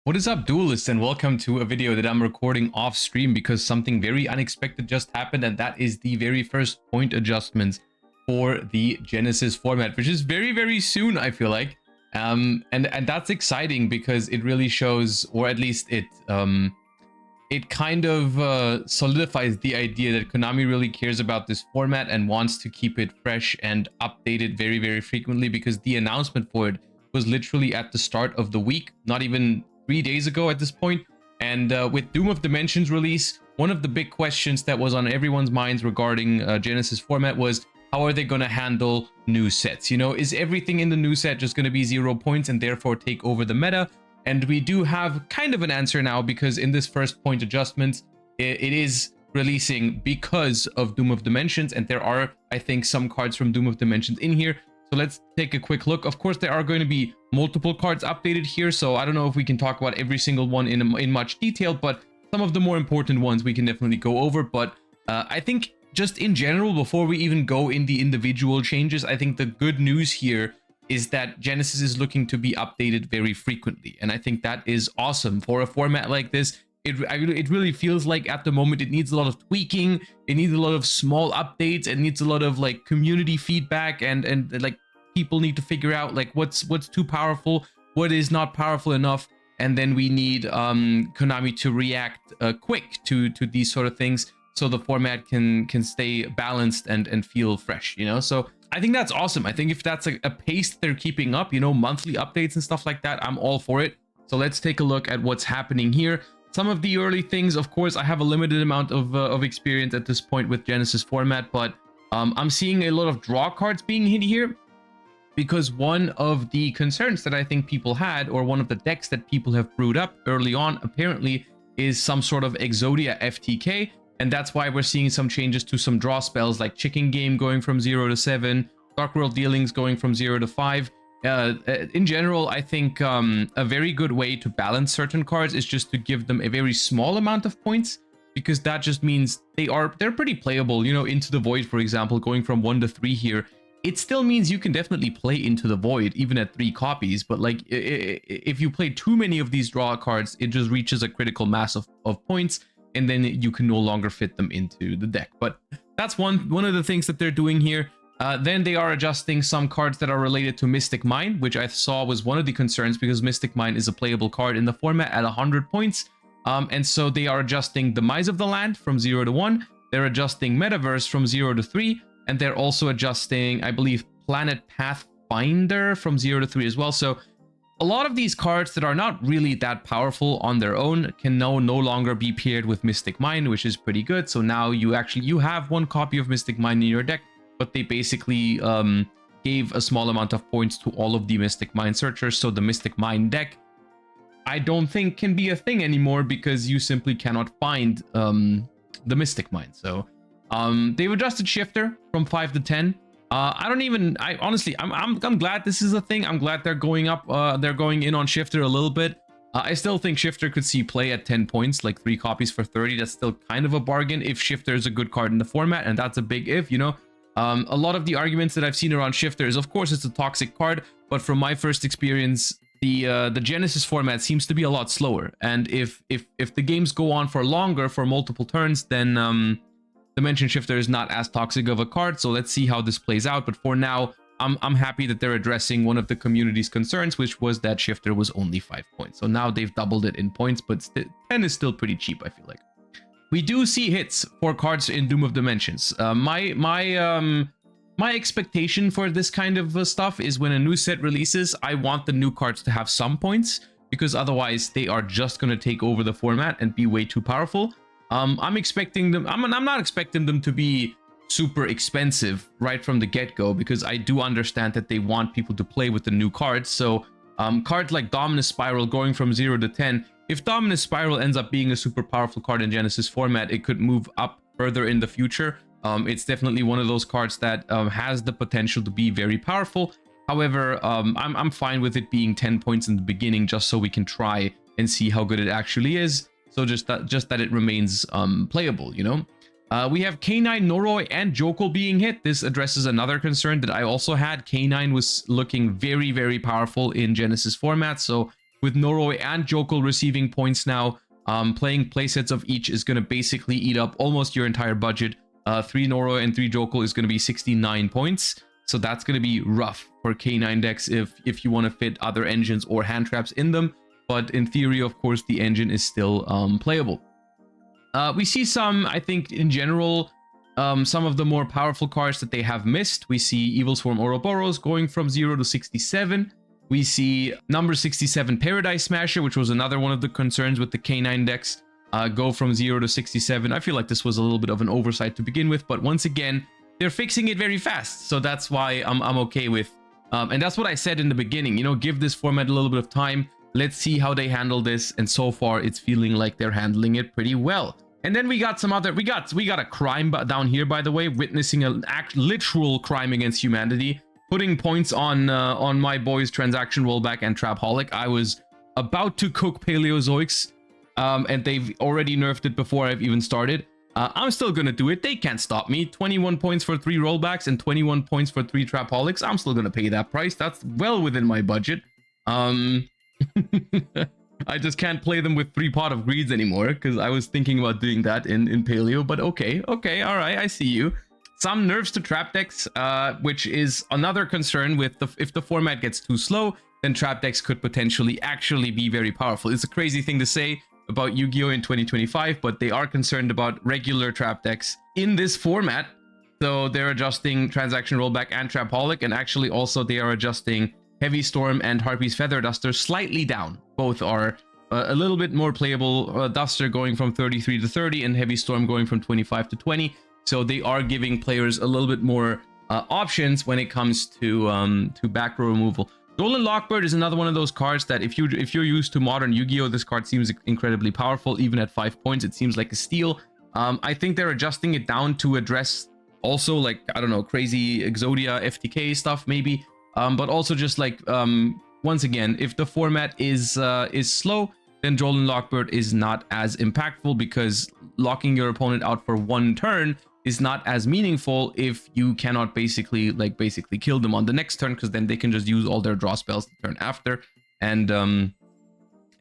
What is up, duelists, and welcome to a video that I'm recording off stream because something very unexpected just happened, and that is the very first point adjustments for the Genesys format, which is very soon, I feel like. And that's exciting because it really shows, or at least it kind of solidifies the idea that Konami really cares about this format and wants to keep it fresh and updated very frequently, because the announcement for it was literally at the start of the week, not even 3 days ago at this point. And with Doom of Dimensions release, one of the big questions that was on everyone's minds regarding Genesys format was, how are they going to handle new sets? You know, is everything in the new set just going to be 0 points and therefore take over the meta? And we do have kind of an answer now, because in this first point adjustment, it is releasing because of Doom of Dimensions, and there are, I think, some cards from Doom of Dimensions in here. So let's take a quick look. Of course, there are going to be multiple cards updated here, so I don't know if we can talk about every single one in much detail, but some of the more important ones we can definitely go over. But I think just in general, before we even go in the individual changes, I think the good news here is that Genesys is looking to be updated very frequently, and I think that is awesome for a format like this. It really feels like at the moment it needs a lot of tweaking, it needs a lot of small updates, it needs a lot of like community feedback, and like people need to figure out like what's too powerful, what is not powerful enough, and then we need Konami to react quick to these sort of things, so the format can stay balanced and feel fresh, you know. So I think that's awesome. I think if that's a pace they're keeping up, you know, monthly updates and stuff like that, I'm all for it. So let's take a look at what's happening here. Some of the early things, of course, I have a limited amount of experience at this point with Genesys format, but I'm seeing a lot of draw cards being hit here, because one of the concerns that I think people had, or one of the decks that people have brewed up early on, apparently, is some sort of Exodia FTK, and that's why we're seeing some changes to some draw spells like Chicken Game going from 0 to 7, Dark World Dealings going from 0 to 5. In general, I think a very good way to balance certain cards is just to give them a very small amount of points, because that just means they're pretty playable. You know, Into the Void, for example, going from 1 to 3 here, it still means you can definitely play Into the Void even at 3 copies, but like if you play too many of these draw cards, it just reaches a critical mass of points, and then you can no longer fit them into the deck. But that's one of the things that they're doing here. Then they are adjusting some cards that are related to Mystic Mine, which I saw was one of the concerns, because Mystic Mine is a playable card in the format at 100 points. And so they are adjusting Demise of the Land from 0 to 1. They're adjusting Metaverse from 0 to 3. And they're also adjusting, I believe, Planet Pathfinder from 0 to 3 as well. So a lot of these cards that are not really that powerful on their own can no longer be paired with Mystic Mine, which is pretty good. So now you have one copy of Mystic Mine in your deck, but they basically gave a small amount of points to all of the Mystic Mine searchers. So the Mystic Mine deck, I don't think can be a thing anymore, because you simply cannot find the Mystic Mine. So they've adjusted Shifter from 5 to 10. Honestly, I'm glad this is a thing. I'm glad they're going up. They're going in on Shifter a little bit. I still think Shifter could see play at 10 points, like 3 copies for 30. That's still kind of a bargain if Shifter is a good card in the format, and that's a big if, you know. A lot of the arguments that I've seen around Shifter is, of course, it's a toxic card, but from my first experience, the Genesys format seems to be a lot slower. And if the games go on for longer, for multiple turns, then Dimension Shifter is not as toxic of a card. So let's see how this plays out. But for now, I'm happy that they're addressing one of the community's concerns, which was that Shifter was only 5 points. So now they've doubled it in points, but 10 is still pretty cheap, I feel like. We do see hits for cards in Doom of Dimensions. My expectation for this kind of stuff is, when a new set releases, I want the new cards to have some points, because otherwise they are just going to take over the format and be way too powerful. I'm expecting them. I'm not expecting them to be super expensive right from the get-go, because I do understand that they want people to play with the new cards. So cards like Dominus Spiral going from 0 to 10. If Dominus Spiral ends up being a super powerful card in Genesys format, it could move up further in the future. It's definitely one of those cards that has the potential to be very powerful. However, I'm fine with it being 10 points in the beginning, just so we can try and see how good it actually is. So just that it remains playable, you know. We have K9, Noroi, and Jokul being hit. This addresses another concern that I also had. K9 was looking very powerful in Genesys format, so with Noroi and Jokul receiving points now. Playing playsets of each is going to basically eat up almost your entire budget. 3 Noroi and 3 Jokul is going to be 69 points. So that's going to be rough for K9 decks if you want to fit other engines or hand traps in them. But in theory, of course, the engine is still playable. We see some, I think, in general, some of the more powerful cards that they have missed. We see Evil Swarm Ouroboros going from 0 to 67. We see number 67 Paradise Smasher, which was another one of the concerns with the K9 decks, go from 0 to 67. I feel like this was a little bit of an oversight to begin with, but once again, they're fixing it very fast. So that's why I'm okay with, and that's what I said in the beginning, you know, give this format a little bit of time. Let's see how they handle this. And so far, it's feeling like they're handling it pretty well. And then we got some other, we got a crime down here, by the way, witnessing an literal crime against humanity, putting points on my boys Transaction Rollback and Trapaholic. I was about to cook Paleozoics, and they've already nerfed it before I've even started. I'm still gonna do it. They can't stop me. 21 points for 3 rollbacks and 21 points for 3 Trapaholics. I'm still gonna pay that price. That's well within my budget. I just can't play them with 3 Pot of Greeds anymore, because I was thinking about doing that in Paleo, but okay, all right, I see you. Some nerfs to trap decks, which is another concern with if the format gets too slow, then trap decks could potentially actually be very powerful. It's a crazy thing to say about Yu-Gi-Oh! In 2025, but they are concerned about regular trap decks in this format. So they're adjusting Transaction Rollback and Trapaholic, and actually also they are adjusting Heavy Storm and Harpy's Feather Duster slightly down. Both are a little bit more playable. Duster going from 33 to 30 and Heavy Storm going from 25 to 20. So they are giving players a little bit more options when it comes to back row removal. Dolan Lockbird is another one of those cards that if you're used to modern Yu-Gi-Oh, this card seems incredibly powerful. Even at 5 points, it seems like a steal. I think they're adjusting it down to address also, like, I don't know, crazy Exodia FTK stuff maybe. But also just like, once again, if the format is slow, then Dolan Lockbird is not as impactful, because locking your opponent out for 1 turn is not as meaningful if you cannot basically kill them on the next turn, because then they can just use all their draw spells the turn after and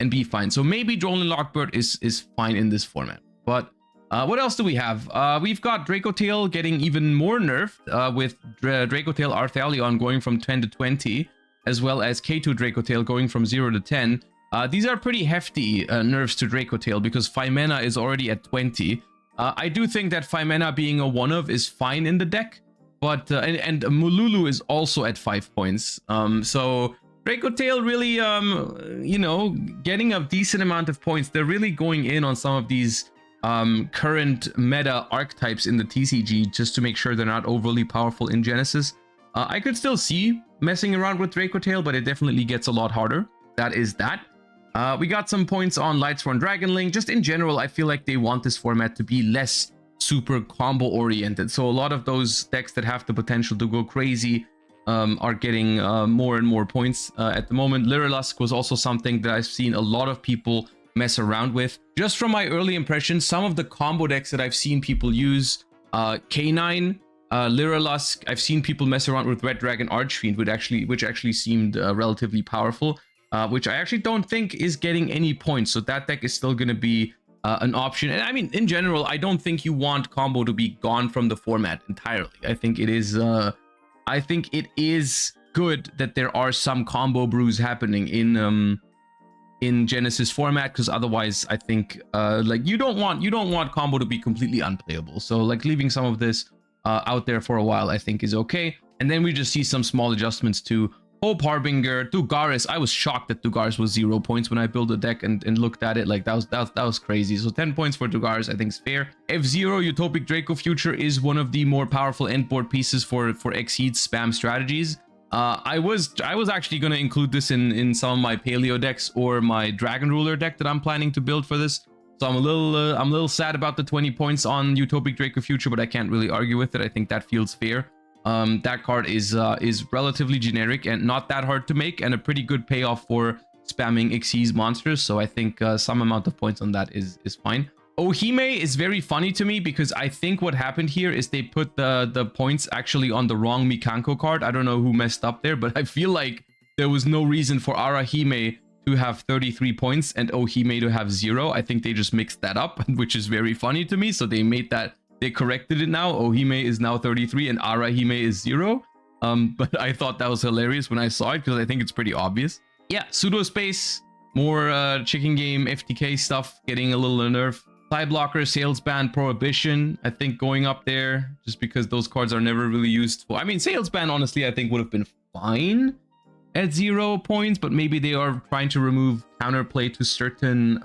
be fine. So maybe Dolan Lockbird is fine in this format. But what else do we have? We've got Dracotail getting even more nerfed, with Dracotail Arthalion going from 10 to 20, as well as K2 Dracotail going from 0 to 10. These are pretty hefty nerfs to Dracotail, because Phimena is already at 20. I do think that Phimena being a one-of is fine in the deck, but and Mululu is also at 5 points. So Dracotail really, you know, getting a decent amount of points. They're really going in on some of these current meta archetypes in the TCG just to make sure they're not overly powerful in Genesis. I could still see messing around with Dracotail, but it definitely gets a lot harder. That is that. We got some points on Lightsworn Dragonling. Just in general, I feel like they want this format to be less super combo oriented. So a lot of those decks that have the potential to go crazy are getting more and more points at the moment. Lyrilusk was also something that I've seen a lot of people mess around with. Just from my early impressions, some of the combo decks that I've seen people use, K9, Lyrilusk, I've seen people mess around with Red Dragon Archfiend, which actually seemed relatively powerful. Which I actually don't think is getting any points. So that deck is still going to be an option. And I mean, in general, I don't think you want combo to be gone from the format entirely. I think it is good that there are some combo brews happening in Genesis format, because otherwise I think like you don't want combo to be completely unplayable. So like leaving some of this out there for a while, I think is okay. And then we just see some small adjustments to Hope Harbinger, Dugaris. I was shocked that Dugaris was 0 points when I built a deck and looked at it. Like that was crazy. So 10 points for Dugaris I think is fair. F-Zero Utopic Draco Future is one of the more powerful endboard pieces for Exceed spam strategies. I was actually going to include this in some of my Paleo decks or my Dragon Ruler deck that I'm planning to build for this. So I'm a little sad about the 20 points on Utopic Draco Future, but I can't really argue with it. I think that feels fair. That card is relatively generic and not that hard to make, and a pretty good payoff for spamming Xyz monsters. So I think some amount of points on that is fine. Ohime is very funny to me, because I think what happened here is they put the points actually on the wrong Mikanko card. I don't know who messed up there, but I feel like there was no reason for Arahime to have 33 points and Ohime to have 0. I think they just mixed that up, which is very funny to me. So they made that, they corrected it now. Ohime is now 33 and Arahime is 0. But I thought that was hilarious when I saw it because I think it's pretty obvious. Yeah, pseudo space, more chicken game, FTK stuff, getting a little nerf. Side blocker, sales ban, prohibition, I think going up there just because those cards are never really used for. I mean, sales ban, honestly, I think would have been fine at 0 points, but maybe they are trying to remove counterplay to certain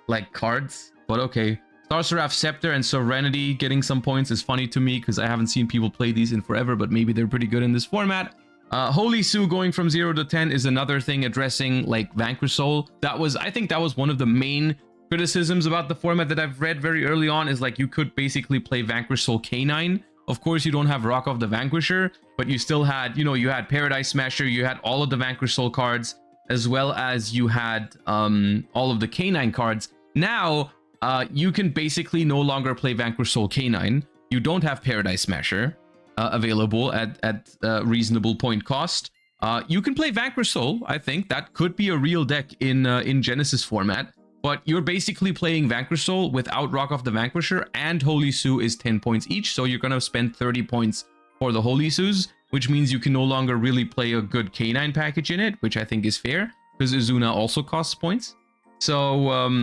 like cards. But okay. Star Seraph Scepter and Serenity getting some points is funny to me because I haven't seen people play these in forever, but maybe they're pretty good in this format. Holy Sue going from 0 to 10 is another thing addressing like Vanquish Soul. I think that was one of the main criticisms about the format that I've read very early on, is like you could basically play Vanquish Soul K9. Of course, you don't have Rock of the Vanquisher, but you still had, you know, you had Paradise Smasher, you had all of the Vanquish Soul cards, as well as you had all of the K9 cards. Now, you can basically no longer play Vanquish Soul K9. You don't have Paradise Smasher available at reasonable point cost. You can play Vanquish Soul. I think that could be a real deck in Genesys format. But you're basically playing Vanquish Soul without Rock of the Vanquisher, and Holy Sue is 10 points each, so you're going to spend 30 points for the Holy Sues, which means you can no longer really play a good K9 package in it, which I think is fair, because Izuna also costs points. So,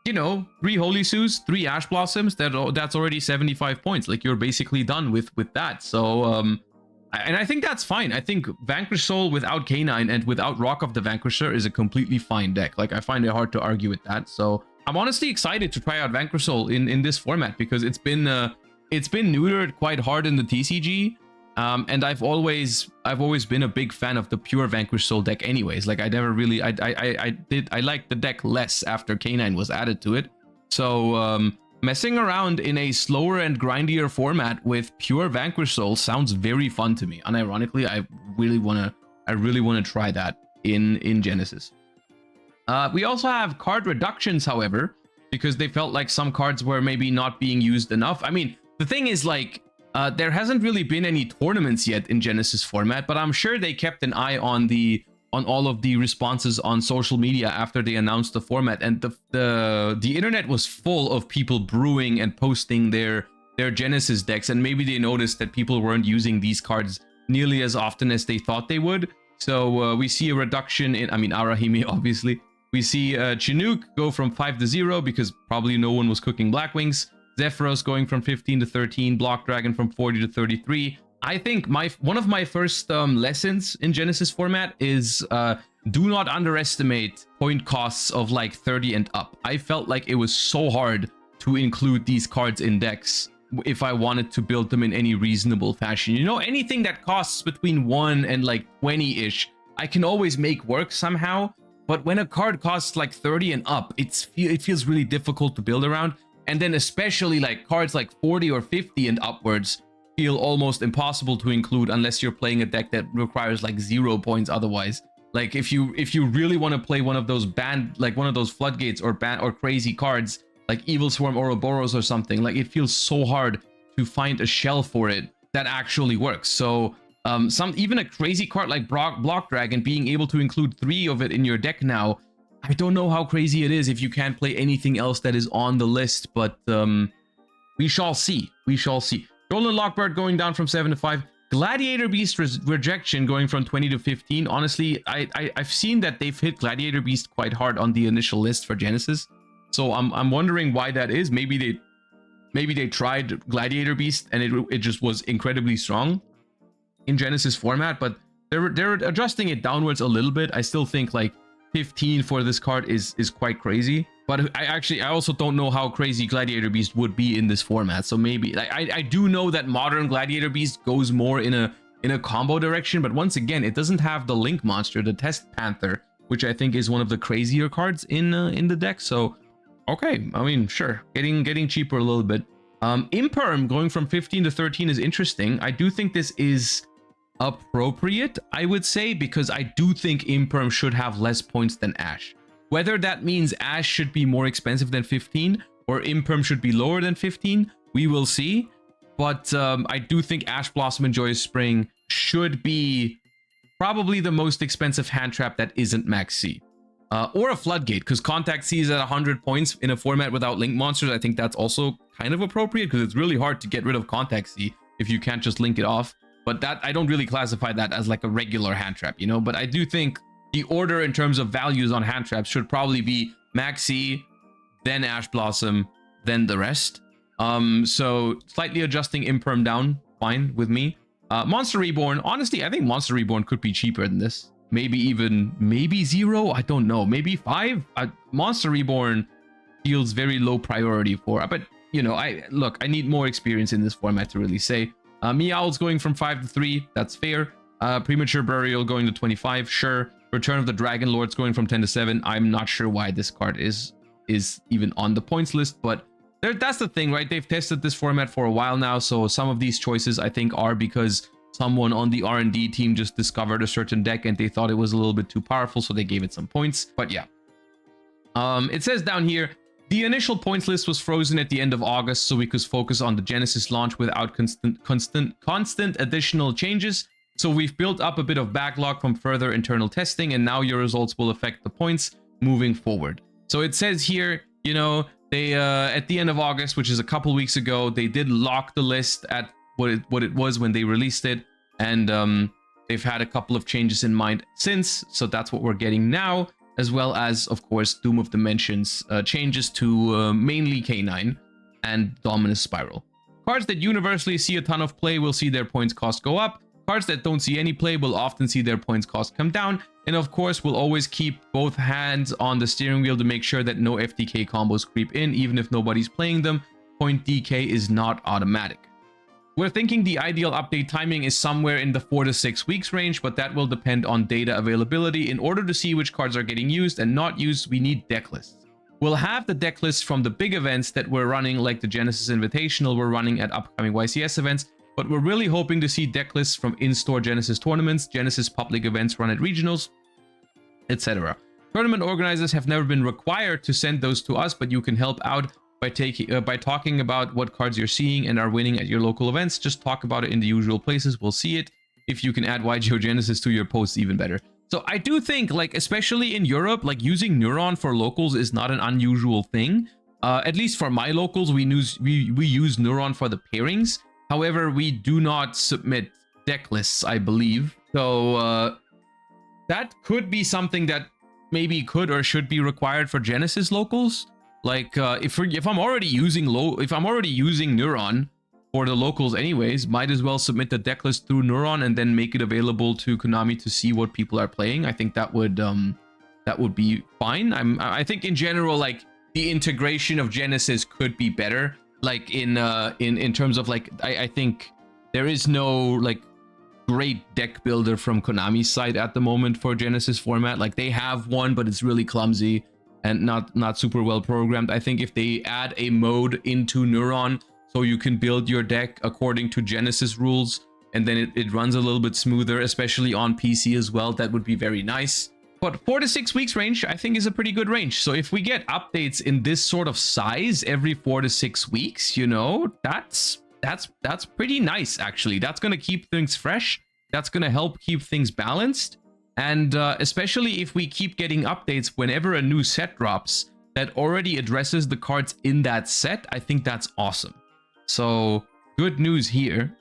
you know, 3 Holy Sues, 3 Ash Blossoms, that's already 75 points. Like, you're basically done with that. So, and I think that's fine. I think Vanquish Soul without K9 and without Rock of the Vanquisher is a completely fine deck. Like, I find it hard to argue with that. So I'm honestly excited to try out Vanquish Soul in this format because it's been neutered quite hard in the TCG. And I've always been a big fan of the pure Vanquish Soul deck anyways. Like, I never really, I liked the deck less after K9 was added to it. So, messing around in a slower and grindier format with pure Vanquish Soul sounds very fun to me. Unironically, I really want to try that in Genesys. We also have card reductions, however, because they felt like some cards were maybe not being used enough. I mean, the thing is, like, there hasn't really been any tournaments yet in Genesys format, but I'm sure they kept an eye on all of the responses on social media after they announced the format, and the internet was full of people brewing and posting their Genesys decks, and maybe they noticed that people weren't using these cards nearly as often as they thought they would. So we see a reduction in, I mean, Arahime, obviously. We see Chinook go from 5 to 0 because probably no one was cooking Blackwings. Zephyros going from 15 to 13, Block Dragon from 40 to 33. I think one of my first lessons in Genesys format is do not underestimate point costs of like 30 and up. I felt like it was so hard to include these cards in decks if I wanted to build them in any reasonable fashion. You know, anything that costs between 1 and like 20-ish, I can always make work somehow. But when a card costs like 30 and up, it feels really difficult to build around. And then especially like cards like 40 or 50 and upwards feel almost impossible to include unless you're playing a deck that requires like 0 points otherwise. Like, if you really want to play one of those one of those floodgates or crazy cards like Evil Swarm Ouroboros or something, like, it feels so hard to find a shell for it that actually works. So even a crazy card like Block Dragon, being able to include 3 of it in your deck now, I don't know how crazy it is if you can't play anything else that is on the list, but we shall see. We shall see. Golden Lockbird going down from 7 to 5. Gladiator Beast Rejection going from 20 to 15. Honestly, I've seen that they've hit Gladiator Beast quite hard on the initial list for Genesys. So I'm wondering why that is. Maybe they tried Gladiator Beast and it just was incredibly strong in Genesys format, but they're adjusting it downwards a little bit. I still think like 15 for this card is quite crazy. But I also don't know how crazy Gladiator Beast would be in this format. So maybe I do know that modern Gladiator Beast goes more in a combo direction, but once again, it doesn't have the Link monster, the Test Panther, which I think is one of the crazier cards in the deck. So okay, I mean, sure, getting cheaper a little bit. Imperm going from 15 to 13 is interesting. I do think this is appropriate, I would say, because I do think Imperm should have less points than Ash. Whether that means Ash should be more expensive than 15 or Imperm should be lower than 15, we will see. But I do think Ash Blossom and Joyous Spring should be probably the most expensive hand trap that isn't Max C. Or a Floodgate, because Contact C is at 100 points in a format without link monsters. I think that's also kind of appropriate, because it's really hard to get rid of Contact C if you can't just link it off. But that, I don't really classify that as like a regular hand trap, you know? But I do think the order in terms of values on hand traps should probably be Max C, then Ash Blossom, then the rest. So slightly adjusting Imperm down, fine with me. Monster Reborn, honestly, I think Monster Reborn could be cheaper than this. Maybe 0, I don't know, maybe 5. Monster Reborn feels very low priority for, but you know, I need more experience in this format to really say. Meowl's going from 5 to 3, that's fair. Premature Burial going to 25, sure. Return of the Dragon Lords going from 10 to 7. I'm not sure why this card is even on the points list, but that's the thing, right? They've tested this format for a while now, so some of these choices I think are because someone on the R&D team just discovered a certain deck and they thought it was a little bit too powerful, so they gave it some points. But yeah, it says down here, the initial points list was frozen at the end of August so we could focus on the Genesys launch without constant additional changes. So we've built up a bit of backlog from further internal testing, and now your results will affect the points moving forward. So it says here, you know, they at the end of August, which is a couple weeks ago, they did lock the list at what it was when they released it, and they've had a couple of changes in mind since, so that's what we're getting now, as well as, of course, Doom of Dimensions changes to mainly K9 and Dominus Spiral. Cards that universally see a ton of play will see their points cost go up. Cards that don't see any play will often see their points cost come down, and of course we'll always keep both hands on the steering wheel to make sure that no FTK combos creep in, even if nobody's playing them. Point DK is not automatic. We're thinking the ideal update timing is somewhere in the 4 to 6 weeks range, but that will depend on data availability. In order to see which cards are getting used and not used, we need deck lists. We'll have the deck lists from the big events that we're running, like the Genesis Invitational we're running at upcoming YCS events, but we're really hoping to see deck lists from in-store Genesis tournaments, Genesis public events run at regionals, etc. Tournament organizers have never been required to send those to us, but you can help out by talking about what cards you're seeing and are winning at your local events. Just talk about it in the usual places. We'll see it. If you can add Yugioh Genesis to your posts, even better. So I do think, like, especially in Europe, like, using Neuron for locals is not an unusual thing. At least for my locals, we use Neuron for the pairings. However, we do not submit deck lists, I believe. So that could be something that maybe could or should be required for Genesis locals. Like if I'm already using Neuron for the locals anyways, might as well submit the deck list through Neuron and then make it available to Konami to see what people are playing. I think that would be fine. I think in general, like, the integration of Genesis could be better. Like in terms of, like, I think there is no like great deck builder from Konami's side at the moment for Genesis format. Like, they have one, but it's really clumsy and not super well programmed. I think if they add a mode into Neuron so you can build your deck according to Genesis rules, and then it runs a little bit smoother, especially on PC as well, that would be very nice. But 4 to 6 weeks range, I think, is a pretty good range. So if we get updates in this sort of size every 4 to 6 weeks, you know, that's pretty nice, actually. That's going to keep things fresh. That's going to help keep things balanced. And especially if we keep getting updates whenever a new set drops that already addresses the cards in that set, I think that's awesome. So good news here.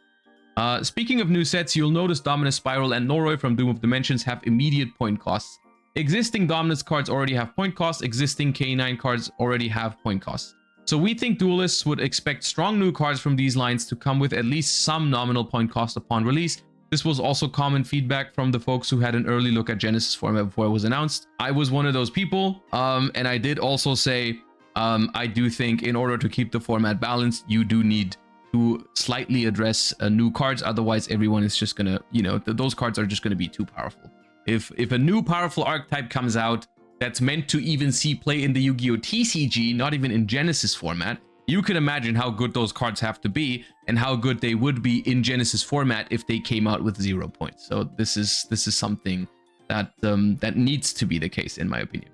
Speaking of new sets, you'll notice Dominus Spiral and Noroi from Doom of Dimensions have immediate point costs. Existing Dominus cards already have point costs. Existing K9 cards already have point costs. So we think duelists would expect strong new cards from these lines to come with at least some nominal point cost upon release. This was also common feedback from the folks who had an early look at Genesis format before it was announced. I was one of those people, and I did also say I do think in order to keep the format balanced, you do need to slightly address new cards. Otherwise, everyone is just gonna, you know, those cards are just gonna be too powerful. If a new powerful archetype comes out that's meant to even see play in the Yu-Gi-Oh! TCG, not even in Genesis format, you can imagine how good those cards have to be and how good they would be in Genesis format if they came out with 0 points. So this is something that that needs to be the case, in my opinion.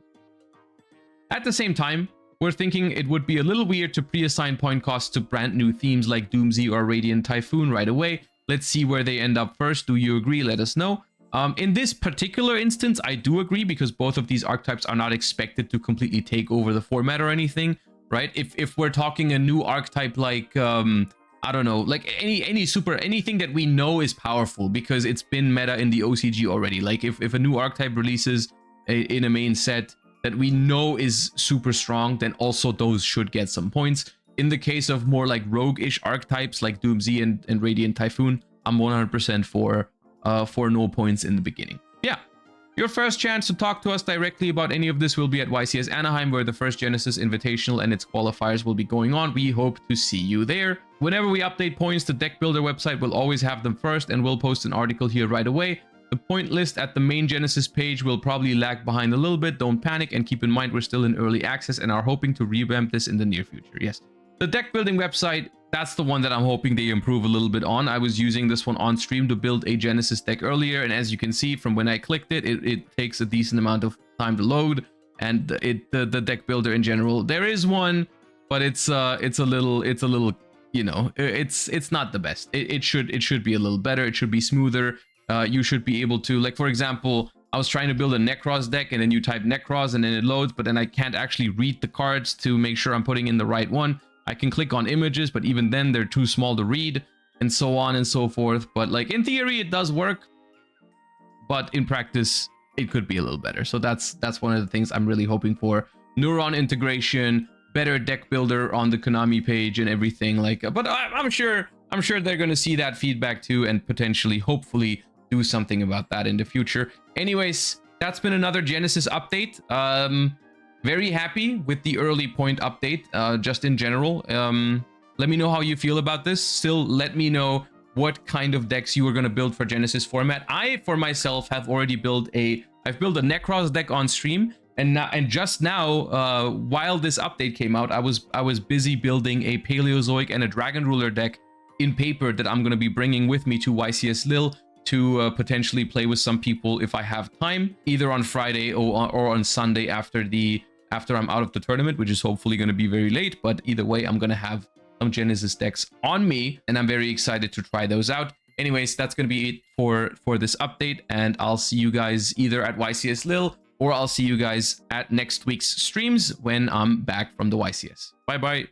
At the same time, we're thinking it would be a little weird to pre-assign point costs to brand new themes like Doomsday or Radiant Typhoon right away. Let's see where they end up first. Do you agree? Let us know. In this particular instance, I do agree, because both of these archetypes are not expected to completely take over the format or anything, right? If we're talking a new archetype like I don't know, like anything that we know is powerful because it's been meta in the OCG already. Like if a new archetype releases in a main set that we know is super strong, then also those should get some points. In the case of more like rogue-ish archetypes like Doomsday and Radiant Typhoon, I'm 100% for no points in the beginning. Yeah. Your first chance to talk to us directly about any of this will be at YCS Anaheim, where the first Genesis Invitational and its qualifiers will be going on. We hope to see you there. Whenever we update points, the deck builder website will always have them first, and we'll post an article here right away. The point list at the main Genesis page will probably lag behind a little bit. Don't panic, and keep in mind we're still in early access and are hoping to revamp this in the near future. Yes. The deck building website, that's the one that I'm hoping they improve a little bit on. I was using this one on stream to build a Genesis deck earlier, and as you can see from when I clicked it, it takes a decent amount of time to load. And the deck builder in general, there is one, but it's a little, you know, it's not the best. It should be a little better. It should be smoother. You should be able to, like, for example, I was trying to build a Necros deck, and then you type Necros and then it loads, but then I can't actually read the cards to make sure I'm putting in the right one. I can click on images, but even then they're too small to read, and so on and so forth. But like in theory, it does work, but in practice, it could be a little better. So that's one of the things I'm really hoping for. Neuron integration, better deck builder on the Konami page and everything. Like, but I'm sure they're gonna see that feedback too, and potentially, hopefully, do something about that in the future. Anyways, that's been another Genesis update. Very happy with the early point update, just in general. Let me know how you feel about this. Still, let me know what kind of decks you are going to build for Genesis format. I, for myself, have already built I've built a Necros deck on stream, and just now, while this update came out, I was busy building a Paleozoic and a Dragon Ruler deck in paper that I'm going to be bringing with me to YCS Lille to potentially play with some people if I have time, either on Friday or on Sunday after I'm out of the tournament, which is hopefully going to be very late. But either way, I'm going to have some Genesis decks on me, and I'm very excited to try those out. Anyways, that's going to be it for this update, and I'll see you guys either at YCS Lille, or I'll see you guys at next week's streams when I'm back from the YCS. Bye bye.